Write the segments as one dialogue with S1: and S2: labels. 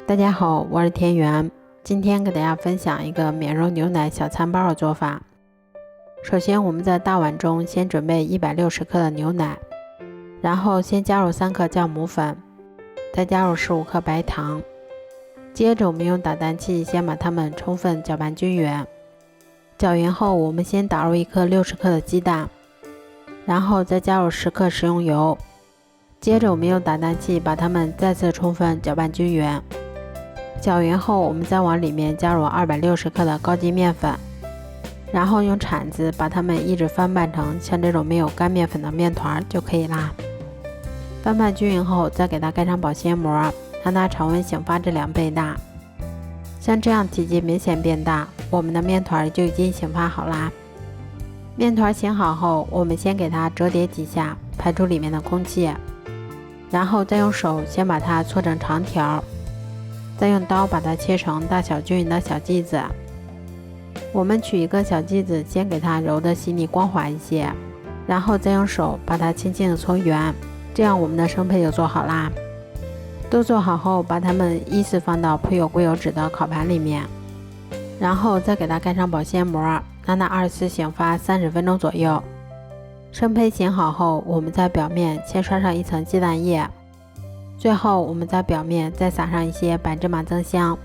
S1: 大家好，我是田园，今天给大家分享一个免肉牛奶小餐包的做法。首先我们在大碗中先准备160克的牛奶，然后先加入3克酵母粉，再加入15克白糖，接着我们用打蛋器先把它们充分搅拌均匀。搅匀后，我们先打入1颗60克的鸡蛋，然后再加入10克食用油，接着我们用打蛋器把它们再次充分搅拌均匀。搅匀后，我们再往里面加入260克的高筋面粉，然后用铲子把它们一直翻拌成像这种没有干面粉的面团就可以啦。翻拌均匀后，再给它盖上保鲜膜，让它常温醒发至2倍大。像这样体积明显变大，我们的面团就已经醒发好啦。面团醒好后，我们先给它折叠几下，排出里面的空气，然后再用手先把它搓成长条，再用刀把它切成大小均匀的小剂子。我们取一个小剂子，先给它揉得细腻光滑一些，然后再用手把它轻轻的搓圆，这样我们的生胚就做好啦。都做好后，把它们依次放到铺有硅油纸的烤盘里面，然后再给它盖上保鲜膜，让它2次醒发30分钟左右。生胚醒好后，我们在表面先刷上一层鸡蛋液，最后我们在表面再撒上一些白芝麻增香。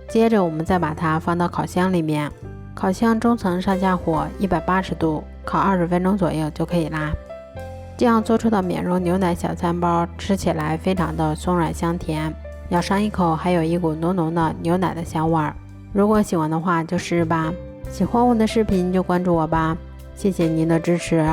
S1: 接着我们再把它放到烤箱里面，烤箱中层上下火180度，烤20分钟左右就可以啦。这样做出的免肉牛奶小餐包吃起来非常的松软香甜，咬上一口还有一股浓浓的牛奶的香味儿。如果喜欢的话就试试吧，喜欢我的视频就关注我吧，谢谢您的支持。